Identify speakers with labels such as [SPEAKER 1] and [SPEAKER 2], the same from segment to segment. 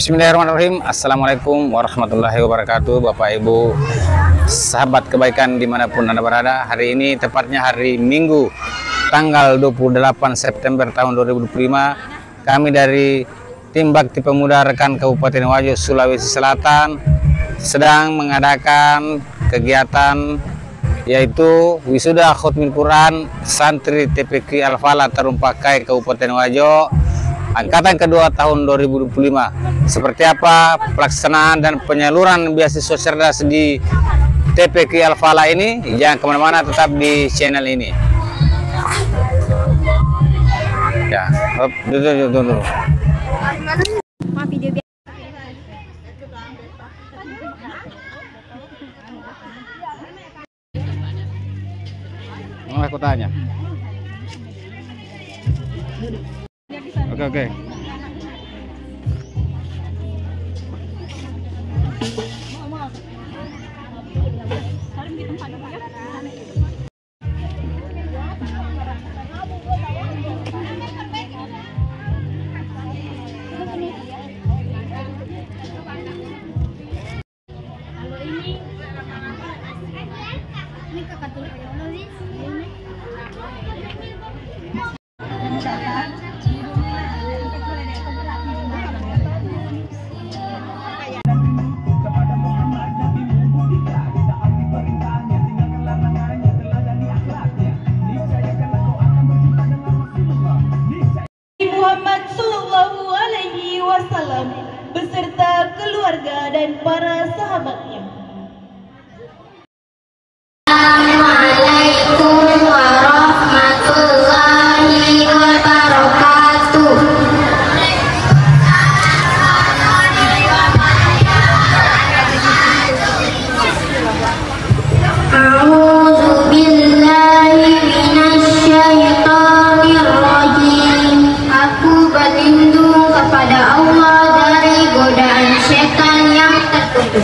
[SPEAKER 1] Bismillahirrahmanirrahim. Assalamualaikum warahmatullahi wabarakatuh. Bapak Ibu sahabat kebaikan dimanapun Anda berada. Hari ini tepatnya hari Minggu tanggal 28 September tahun 2025. Kami dari Tim Bakti Pemuda Rekan Kabupaten Wajo, Sulawesi Selatan sedang mengadakan kegiatan yaitu wisuda Khotmil Quran santri TPQ Al-Falah Tarumpakai Kabupaten Wajo angkatan kedua tahun 2025. Seperti apa pelaksanaan dan penyaluran beasiswa cerdas di TPQ Al-Falah ini? Jangan kemana-mana, tetap di channel ini. Ya, dulu. Mau aku tanya. Oke.
[SPEAKER 2] Muhammad Sallallahu Alaihi Wasallam beserta keluarga dan para sahabatnya.
[SPEAKER 3] Assalamualaikum warahmatullahi wabarakatuh. A'udzu billahi minasyaitonir rajim. Aku berlindung kepada Allah dari godaan setan yang terkutuk.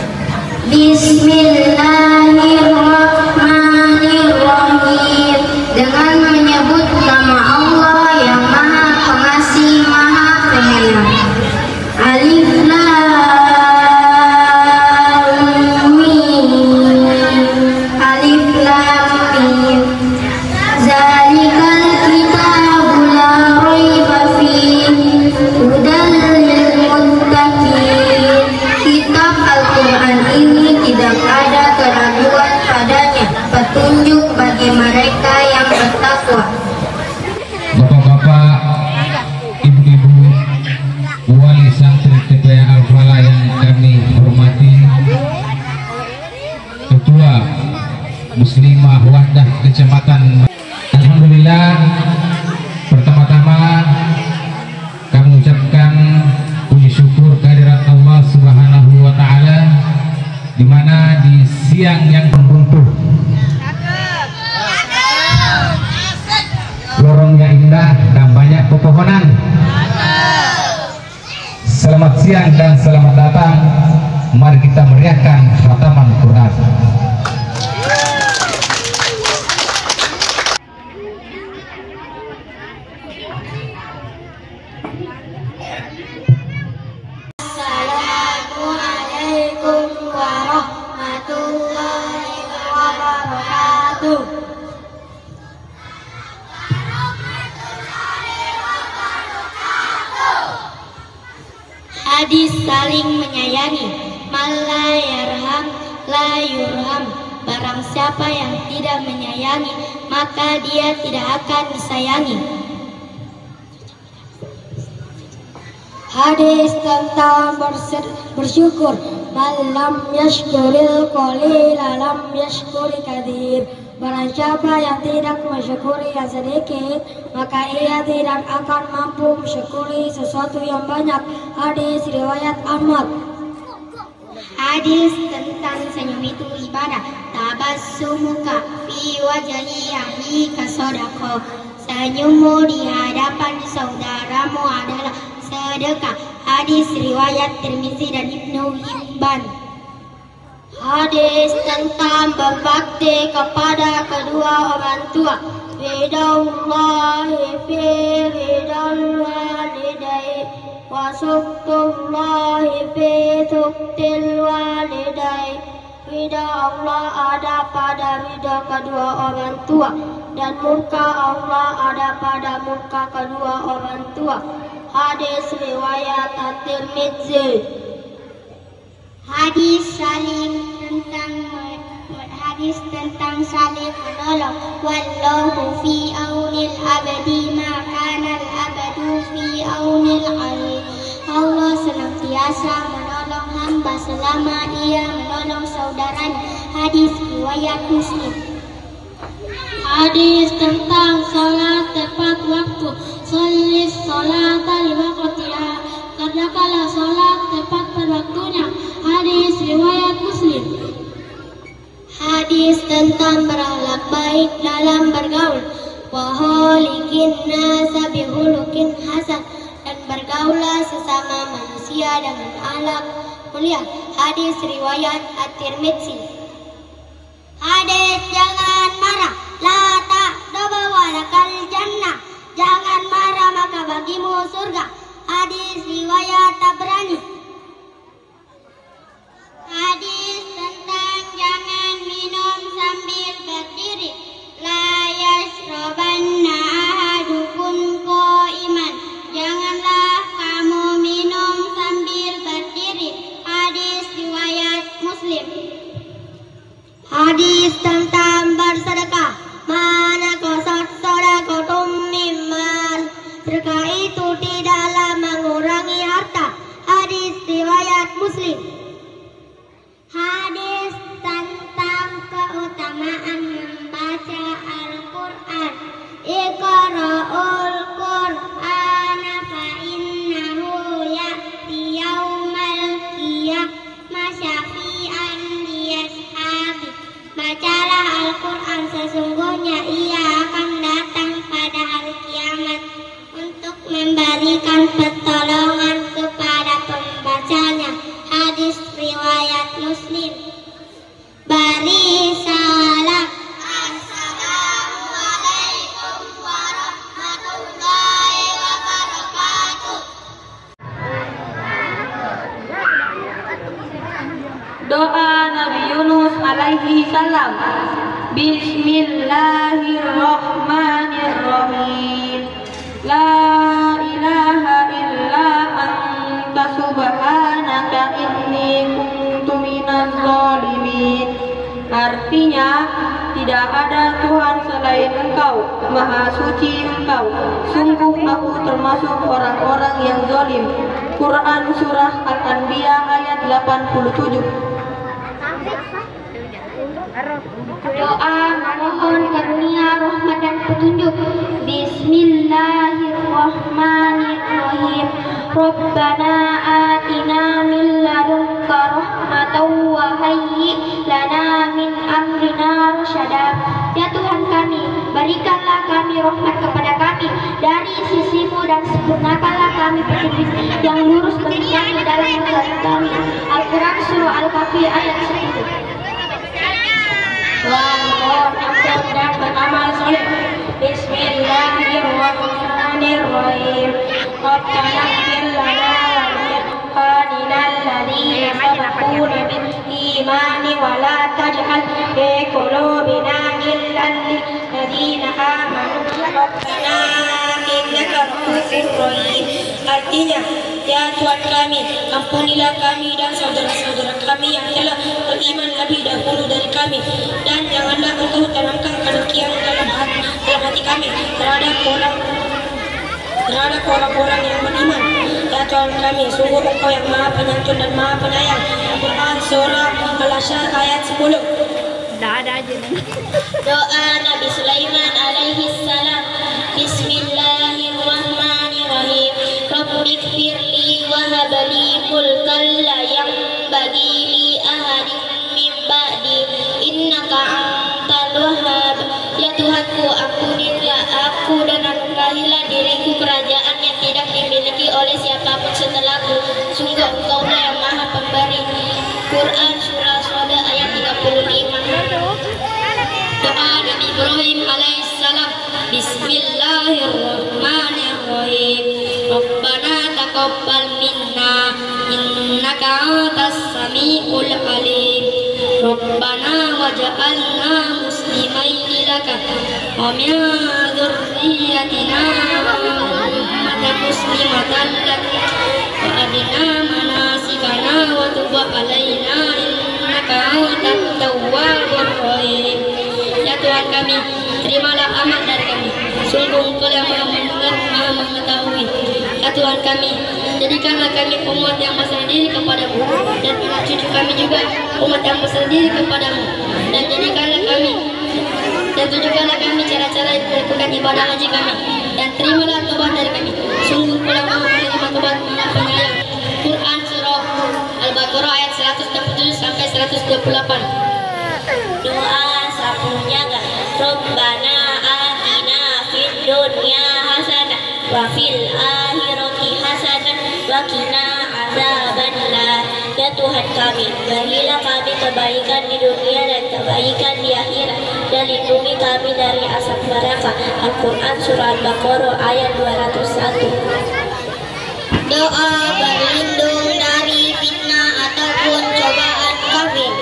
[SPEAKER 3] Bismillahirrahmanirrahim. Dengan menyebut nama Allah yang Maha Pengasih, Maha Penyayang. Alif Lam Mim. Alif Lam Mim. Zalikal kitabu la raiba fihi hudal lil muttaqin. Kitab Al-Quran ini tidak ada keraguan padanya, petunjuk bagi mereka yang bertakwa.
[SPEAKER 4] Bapak-bapak, ibu-ibu, wali santri TPQ Al-Falah yang kami hormati, Ketua Muslimah Wahdah Kecamatan. Alhamdulillah, pertama-tama kami ucapkan puji syukur kehadirat Allah Subhanahu wa Ta'ala, di mana di siang yang runtuh, lorongnya indah dan banyak pepohonan. Selamat siang dan selamat datang. Mari kita meriahkan khataman Quran.
[SPEAKER 3] Assalamualaikum warahmatullahi wabarakatuh. Hadis saling menyayangi. Mala yarham la yurham. Barang siapa yang tidak menyayangi, maka dia tidak akan disayangi. Hadis tentang bersyukur. Malam yashkuril qalil lam yashkuri kathir. Barang siapa yang tidak mensyukuri yang sedikit, maka ia tidak akan mampu mensyukuri sesuatu yang banyak. Hadis riwayat Ahmad. Hadis tentang senyum itu ibadah. Tabassumuka fi wajhi akhika sadaqah. Senyummu di hadapan saudaramu adalah sedekah. Hadis riwayat Tirmizi dan Ibnu Hibban. Hadis tentang berbakti kepada kedua orang tua. Ridallahi fi ridal walidain wa sukhtullahi fi sukhtil walidain. Ridha Allah ada pada ridha kedua orang tua, dan murka Allah ada pada murka kedua orang tua. Hadis riwayat At-Tirmidzi. Hadis tentang saling menolong. Wallahu fi aunil abdi ma kana al abdu fi aunil alim. Allah senantiasa menolong hamba selama ia menolong saudaranya. Hadis riwayat Muslim. Hadis tentang salat tepat waktu. Shollis sholata li waqtiha. Kerjakanlah salat tepat pada waktunya. Hadis riwayat Muslim. Hadis tentang berakhlak baik dalam bergaul. Wa khaliqin nasa bi khuluqin hasan. Dan bergaulah sesama manusia dengan akhlak mulia. Hadis riwayat At-Tirmidzi. Hadis jangan marah, la ta'daba walakal jannah. Jangan marah maka bagimu surga. Hadis riwayat Tabrani. Hadis tentang jangan minum sambil berdiri. La yashrabanna ahadukum qa'iman. Janganlah kamu minum sambil berdiri. Hadis riwayat Muslim. Hadis tentang bersedekah. Mana qasat sadaqatum mimmal. Sedekah itu tidaklah mengurangi harta. Hadis riwayat Muslim. Hadis tentang keutamaan membaca Al-Quran. Iqra'ul Qur'ana fa innahu ya'ti yaumal qiyamah syafi'an liyashabi. Bacalah Al-Quran, sesungguhnya ia akan datang pada hari kiamat untuk memberikan pertolongan kepada pembacanya. Hadis riwayat Muslim. Bari salam. Assalamualaikum warahmatullahi wabarakatuh.
[SPEAKER 5] Doa Nabi Yunus alaihi salam. Bismillahirrahmanirrahim. La ilaha illa anta subhanaka inni kuntu minaz zalimin. Artinya, tidak ada Tuhan selain Engkau, Maha Suci Engkau. Sungguh aku termasuk orang-orang yang zalim. Quran Surah Al-Anbiya ayat 87.
[SPEAKER 3] Doa memohon karunia rahmat dan petunjuk. Bismillahirrahmanirrahim. Rabbana atina min ladunka rahmatan wa hayyi lana min amrina rasyada. Ya Tuhan kami, berikanlah kami rahmat kepada kami dari sisimu dan sempurnakanlah kami petunjuk yang lurus bagi kami dalam urusan kami. Al-Quran Surah Al-Kahfi ayat 10.
[SPEAKER 5] Mohon ampun dan beramal soleh. Bismillahirrahmanirrahim. Rabbana ighfir lana wa li ikhwanina alladhina sabaquna bil imani wa la taj'al fi qulubina ghillan lil ladzina amanu rabbana innaka ra'ufur rahim. Artinya, ya Tuhan kami, ampunilah kami dan saudara-saudara kami yang telah beriman lebih dahulu dari kami, dan janganlah Engkau tanamkan kedengkian dalam hati kami terhadap orang-orang yang beriman. Ya Tuhan kami, sungguh Engkau yang Maha Penyantun dan Maha Penyayang. Quran Surah Al-Asyar ayat 10.
[SPEAKER 3] Doa Nabi Sulaiman alaihi salam. Bismillahirrahmanirrahim. Rabbighfirli wa habli mulkan la yanbaghi li ahadin min ba'di innaka antal wahhab. Ya Tuhanku, ampunilah aku dan anugerahilah diriku kerajaan yang tidak dimiliki oleh siapapun setelahku. Sungguh Engkaulah yang Maha Pemberi. Quran Surah Shad ayat 35. Doa Nabi Ibrahim alaihissalam. Bismillahirrahmanirrahim. Rabbana taqabbal Sami'ul Alim. Rabbana waj'alna muslimaini laka wa min dzurriyyatina ummatan muslimatan laka wa arina manasikana wa tub 'alaina innaka antat tawwabur rahim. Ya Tuhan kami, terimalah amal dari kami. Sungguh Engkau yang Maha mendengar, Maha mengetahui. Ya Tuhan kami, jadikanlah kami umat yang berserah diri kepadamu, dan anak cucu kami juga umat yang berserah diri kepadamu, dan jadikanlah kami dan tunjukkanlah kami cara-cara melakukan ibadah haji kami, dan terimalah tobat dari kami. Sungguh Engkau yang Maha menerima tobat, Maha penyayang. Quran surah Al-Baqarah ayat 147 sampai 128.
[SPEAKER 5] Doa sapu jaga. Rabbana atina fid dunya hasanah wa fil akhirati hasanah wa qina azabannar. Ya Tuhan kami, berilah kami kebaikan di dunia dan kebaikan di akhirat, dan lindungi kami dari asap neraka. Al-Quran surah Al-Baqarah ayat 201.
[SPEAKER 3] Doa berlindung dari fitnah ataupun cobaan kafir.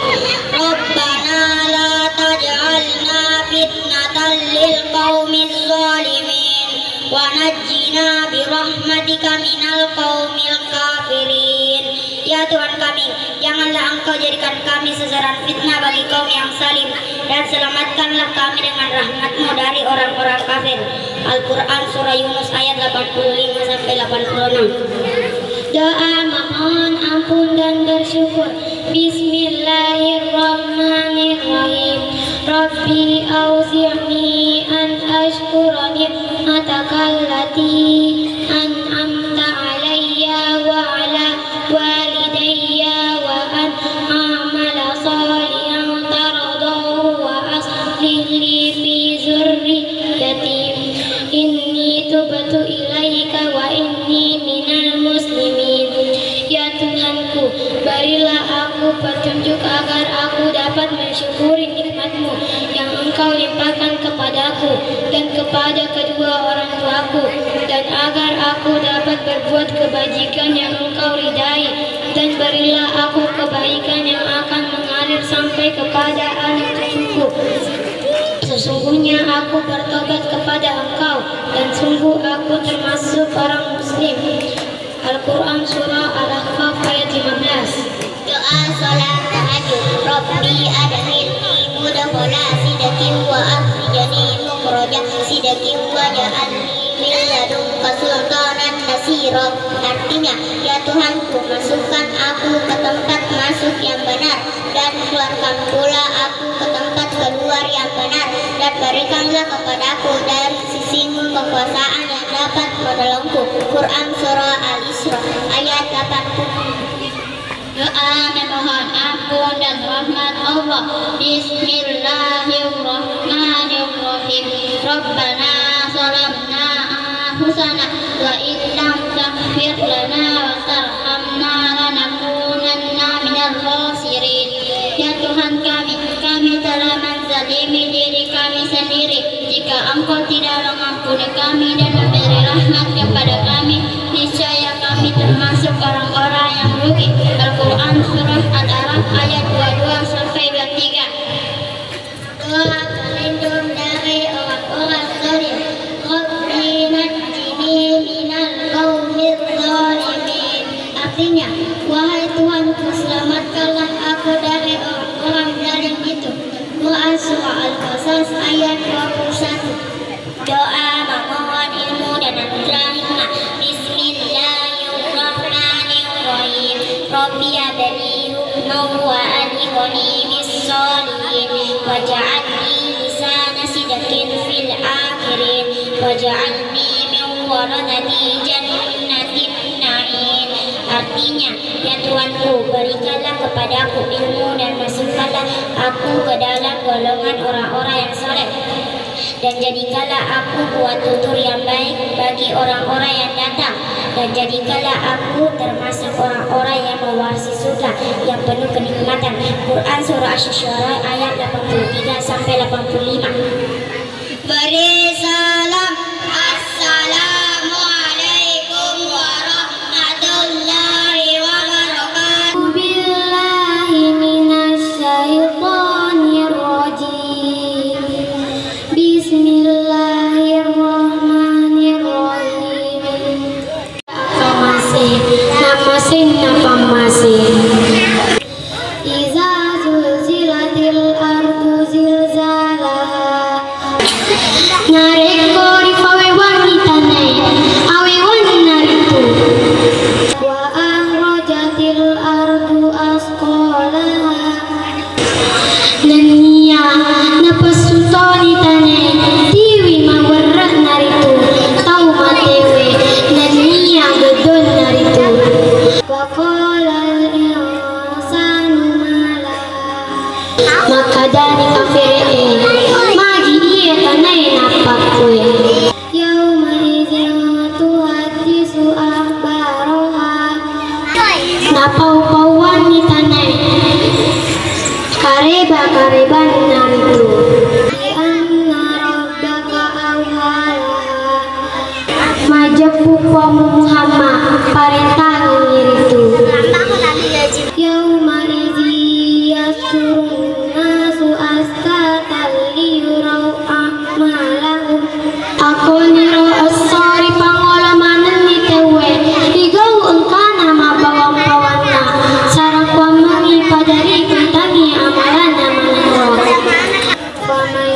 [SPEAKER 3] Rabbana la taj'alna fitnatan lil qaumiz zalimin wa najjina bi rahmatika minal qaumil kafirin. Ya Tuhan kami, janganlah Engkau jadikan kami sasaran fitnah bagi kaum yang zalim, dan selamatkanlah kami dengan rahmat-Mu dari orang-orang kafir. Al-Quran surah Yunus ayat 85 sampai 86. Doa mohon ampun dan bersyukur. Bismillahirrahmanirrahim. Rabbi auzi'ni an ashkura ni'mataka allati an'amta alayya wa ala walidayya wa an a'mala salihan taradahu wa aslih li fi zurriyyati inni tubtu ilaika wa inni minal muslimin. Ya Tuhanku, berilah aku petunjuk agar aku dapat mensyukuri nikmat-Mu yang Engkau limpahkan kepadaku dan kepada kedua orang tuaku, dan agar aku dapat berbuat kebajikan yang Engkau ridai, dan berilah aku kebaikan yang akan mengalir sampai kepada anak cucuku. Sesungguhnya aku bertobat kepada Engkau, dan sungguh aku termasuk orang muslim. Al-Quran surah Al-Ahqaf ayat 15.
[SPEAKER 5] Doa salat tahajud. Rabbi adkhilni mudkhala sidqin wa akhrijni mukhraja sidqin wa ja'alni min ladunka sultanan nasira. Artinya, ya Tuhanku, masukkan aku ke tempat masuk yang benar, dan keluarkan pula aku ke tempat keluar yang benar, dan berikanlah kepadaku dari sisi-Mu kekuasaan yang dapat menolongku. Quran surah Al-Isra ayat 80.
[SPEAKER 3] Doa memohon ampun dan rahmat Allah. Bismillahirrahmanirrahim. Rabbana zalamna anfusana wa illam taghfir lana wa tarhamna lanakunanna minal khasirin. Ya Tuhan kami telah menzalimi diri kami sendiri. Jika Engkau tidak mengampuni kami dan memberi rahmat kepada kami, niscaya kami termasuk orang-orang yang rugi. Al-Quran surah Al-Araf ayat 22 sampai 23. Doa berlindung dari orang-orang zalim. Rabbi najjini minal qaumil zalimin. Artinya, wahai Tuhanku, selamatkanlah aku dari orang-orang zalim itu. Quran surah Al-Qasas ayat 21.
[SPEAKER 5] Doa memohon ilmu dan anugerah hikmah. Bismillahirrahmanirrahim. Rabbi habli hukman wa alhiqni bis-shalihin waj'alni lisana sidqin fil akhirin waj'alni min waradati jannatin na'im. Artinya, ya Tuhanku, berikanlah kepadaku ilmu dan masukkanlah aku ke dalam golongan orang-orang yang saleh, dan jadikanlah aku buat tutur yang baik bagi orang-orang yang datang, dan jadikanlah aku termasuk orang-orang yang mewarisi surga yang penuh kenikmatan. Quran surah Asy-Syu'ara ayat 83 sampai 85.
[SPEAKER 3] Beri salam. Assalamualaikum warahmatullahi wabarakatuh. Billah apa masih. Iza zulzilatil ardu zilzalaha. Nareko rifawe wanita nai awe wanita itu. Wa ahrajatil ardu asqalaha. Nania napasutoni tane tiwi mawarra naritu tau matewe nania gedon naritu. Wa qala al-insanu mala. Maka dani kafire magi dia tanai napakwe. Yauma idzin tuhaddisu akhbaraha. Napau-pauan ni tanai kareba-kareban naritu. Di anna rabbaka awhalaha. Majapuk wa Muhammad parentah ngiritu. Yauma idzi yasurun nasu astatan liyurau a'malahum. Akoniro asari pangolamanan ni tewe igau engkana mabawang-bawana sarang kwamangi padari kentangi amalan amalano. Faman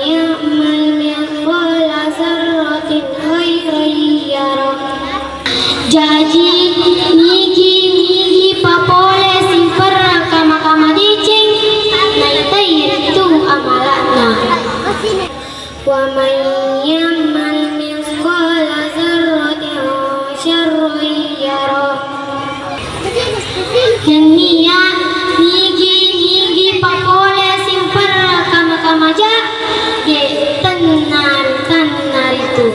[SPEAKER 3] ya'mal mithqala dzarratin khairan yarah. Jaji nigi papole simper kama dicing naitai itu amalanna. Wa man ya'mal mithqala dzarratin syarran yarah. Nia nigi papole simper kama ja de tenar itu.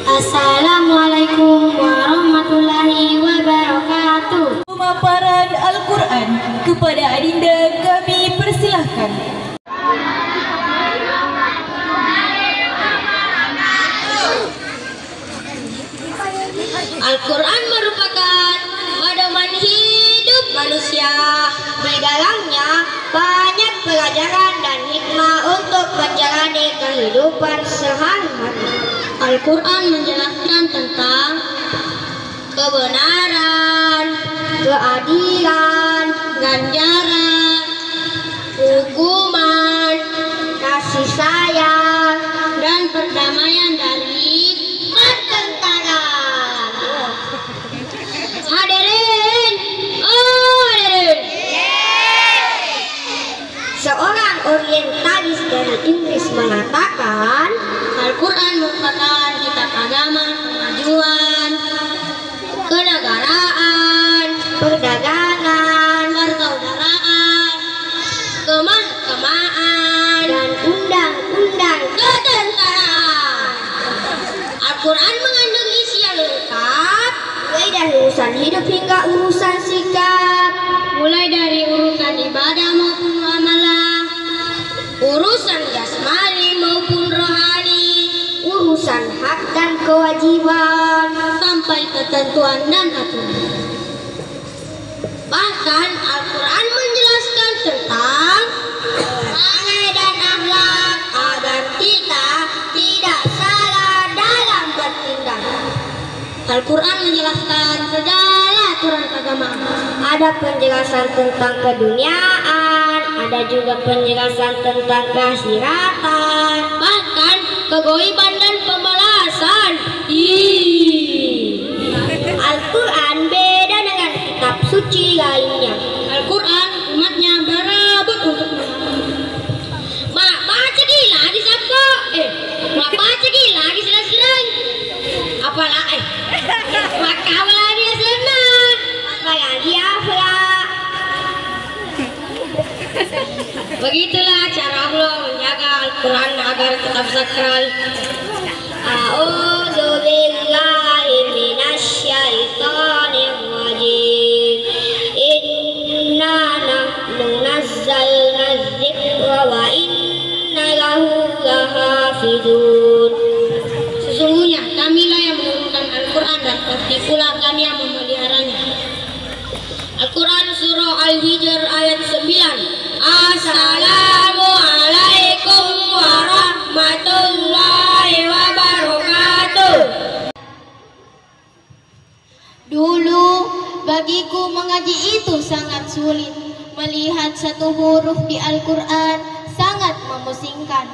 [SPEAKER 3] Assalamualaikum warahmatullahi wabarakatuh.
[SPEAKER 2] Pemaparan Al-Quran kepada adinda kami persilahkan.
[SPEAKER 5] Al-Quran merupakan pedoman hidup manusia. Di dalamnya banyak pelajaran dan hikmah untuk menjalani kehidupan sehari-hari. Al-Quran menjelaskan tentang kebenaran, keadilan, ganjaran, hukuman, kasih sayang, dan perdamaian dari pertengkaran. Hadirin, hadirin. Seorang orientalis dari Inggris mengatakan, Al-Quran merupakan kitab agama, kemajuan, kenegaraan, perdagangan, persaudaraan, kemahkamaan, dan undang-undang ketentaraan. Al-Quran mengandung isi yang lengkap, mulai dari urusan hidup hingga urusan sikap, mulai dari urusan ibadah maupun muamalah, urusan jasmani maupun rohani, urusan hak dan kewajiban, sampai ketentuan dan aturan. Bahkan Al-Quran menjelaskan tentang perangai dan akhlak agar kita tidak salah dalam bertindak. Al-Quran menjelaskan segala aturan keagamaan. Ada penjelasan tentang keduniaan, ada juga penjelasan tentang keakhiratan, bahkan kegoiban dan pembalasan. Al-Quran beda dengan kitab suci lainnya. Al-Quran umatnya berebut untuk mak baca gila di sabko, mak baca gila di silang-silang, apalah mak kawalah dia senang, malah dia pelak. Begitulah cara Allah menjaga Al-Quran agar tetap sakral. A'udzu billahi minasyaitonir rajim. Inna nahnu nazzalna dzikra wa inna lahu lahafizun. Sesungguhnya kamilah yang menurunkan Al-Quran dan pasti pula kami yang memeliharanya. Al-Quran surah Al-Hijr ayat 9. Assalamualaikum warahmatullahi wabarakatuh.
[SPEAKER 3] Dulu
[SPEAKER 5] bagiku mengaji itu sangat sulit. Melihat satu huruf di Al-Quran sangat memusingkan.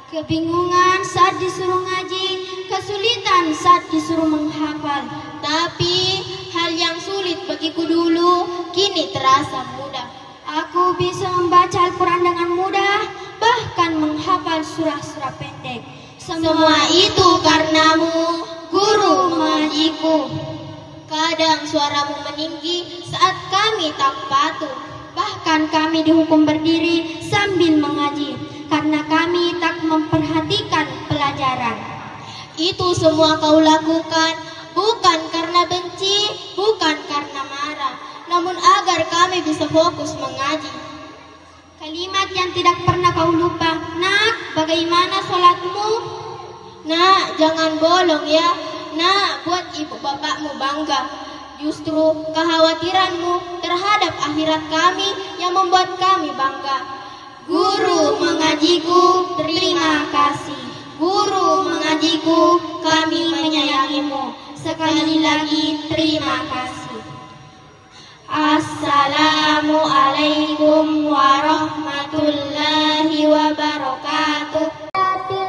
[SPEAKER 5] Kebingungan saat disuruh ngaji, kesulitan saat disuruh menghafal. Tapi hal yang sulit bagiku dulu kini terasa mudah. Aku bisa membaca Al-Quran dengan mudah, bahkan menghafal surah-surah pendek. Semua itu karenamu, guru mengajiku. Kadang suaramu meninggi saat kami tak patuh. Bahkan kami dihukum berdiri sambil mengaji karena kami tak memperhatikan pelajaran. Itu semua kau lakukan bukan karena benci, bukan karena marah, namun agar kami bisa fokus mengaji. Kalimat yang tidak pernah kau lupa, nak, bagaimana sholatmu? Nak, jangan bolong ya. Nak, buat ibu bapakmu bangga. Justru kekhawatiranmu terhadap akhirat kami yang membuat kami bangga. Guru mengajiku, terima kasih. Guru mengajiku, kami menyayangimu. Sekali lagi terima kasih. Assalamualaikum warahmatullahi wabarakatuh.
[SPEAKER 3] Aku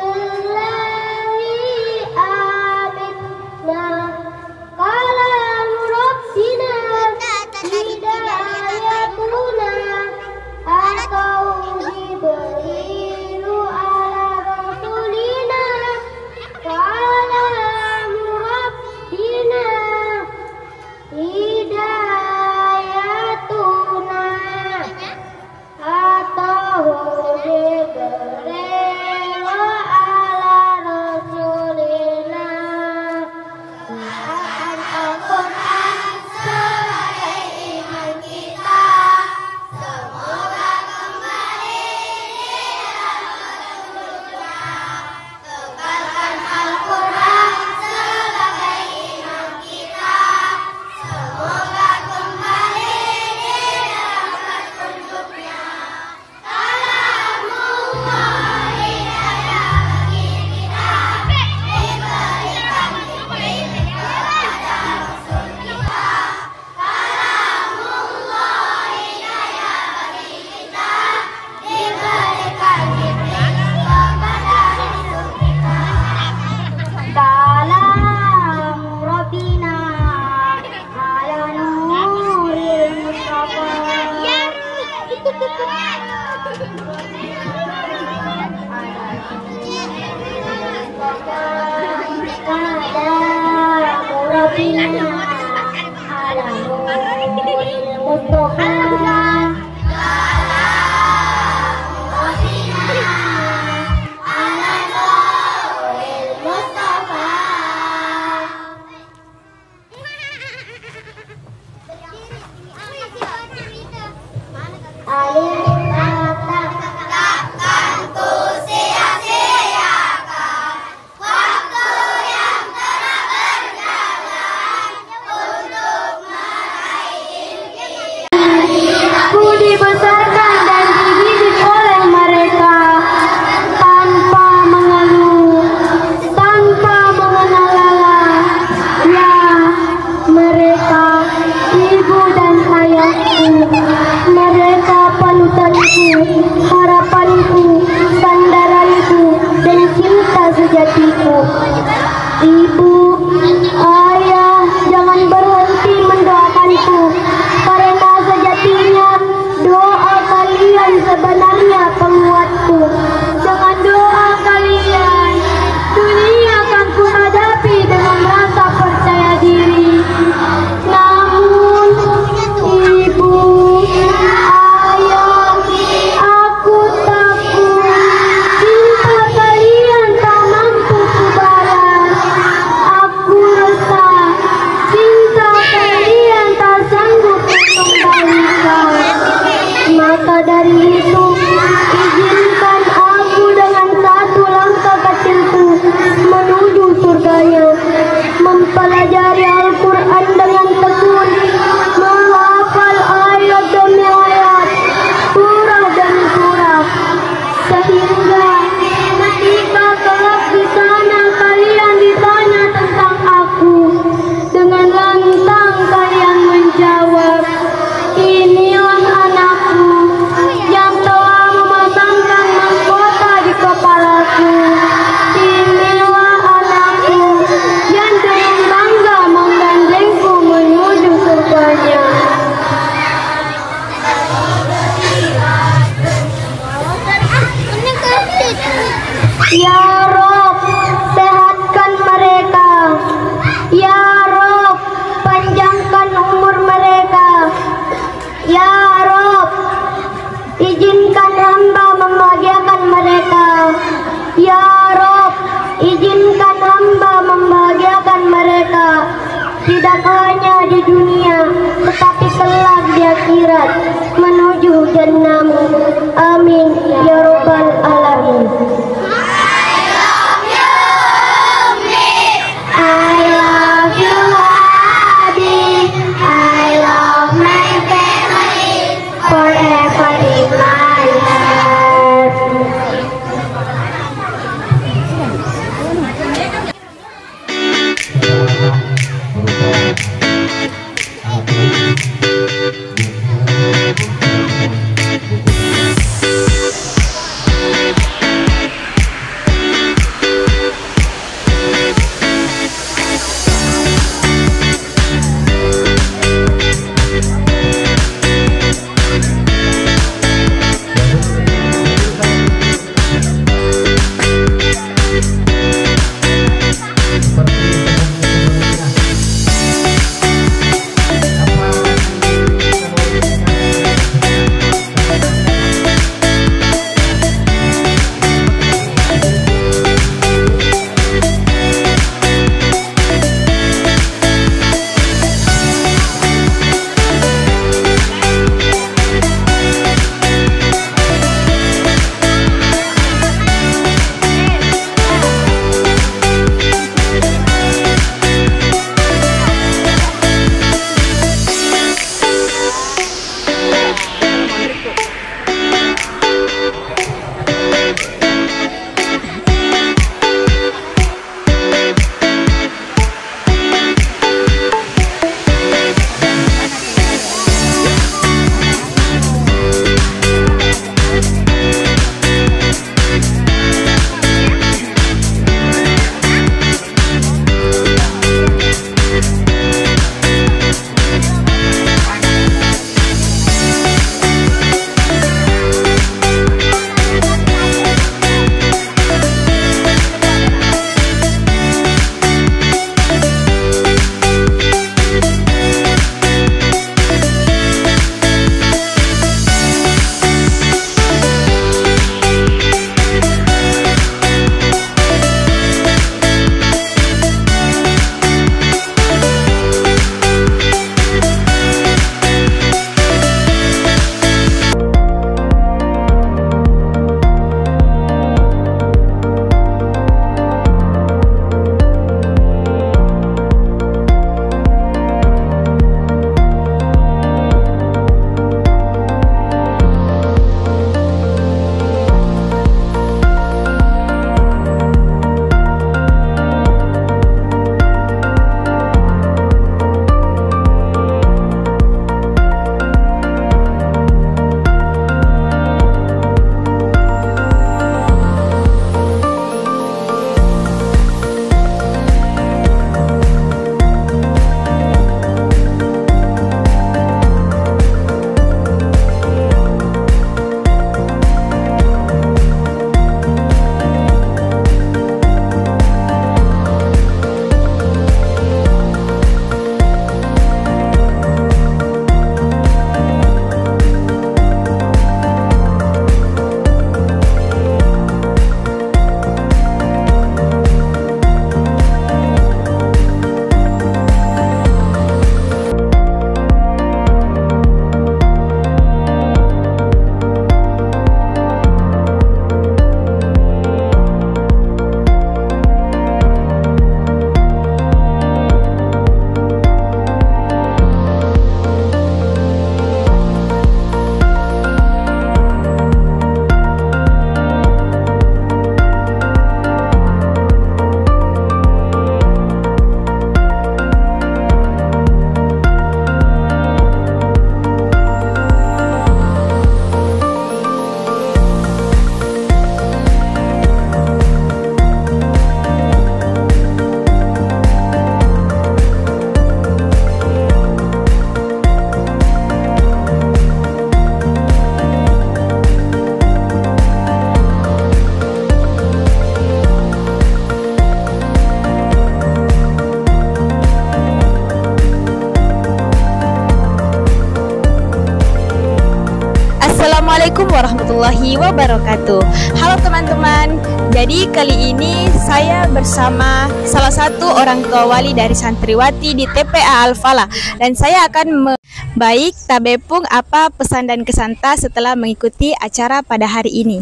[SPEAKER 6] Assalamualaikum warahmatullahi wabarakatuh. Halo teman-teman, jadi kali ini saya bersama salah satu orang tua wali dari santriwati di TPA Al-Falah. Dan saya akan baik tabepung apa pesan dan kesan ta setelah mengikuti acara pada hari ini.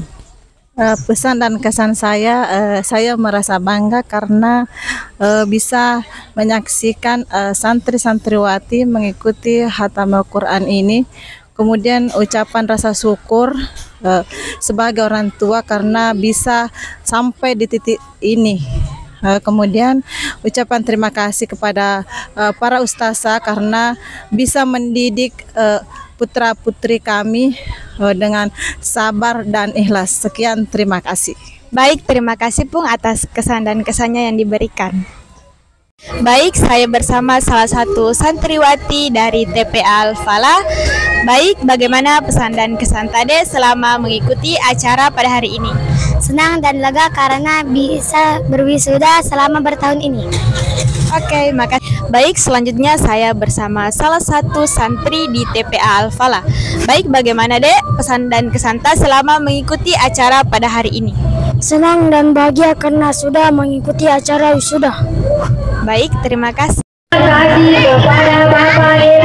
[SPEAKER 7] Pesan dan kesan saya merasa bangga karena bisa menyaksikan santri-santriwati mengikuti Khatamul Quran ini. Kemudian ucapan rasa syukur sebagai orang tua karena bisa sampai di titik ini. Kemudian ucapan terima kasih kepada para ustazah karena bisa mendidik putra-putri kami dengan sabar dan ikhlas. Sekian, terima kasih.
[SPEAKER 6] Baik, terima kasih Pung atas kesan dan kesannya yang diberikan. Baik, saya bersama salah satu santriwati dari TPA Al-Falah. Baik, bagaimana pesan dan kesan Tade selama mengikuti acara pada hari ini?
[SPEAKER 3] Senang dan lega karena bisa berwisuda selama bertahun ini.
[SPEAKER 6] Oke, makasih. Baik, selanjutnya saya bersama salah satu santri di TPA Al-Falah. Baik, bagaimana Dek pesan dan kesan Ta selama mengikuti acara pada hari ini?
[SPEAKER 3] Senang dan bahagia karena sudah mengikuti acara wisuda.
[SPEAKER 6] Baik, terima kasih.
[SPEAKER 5] Terima kasih kepada Bapak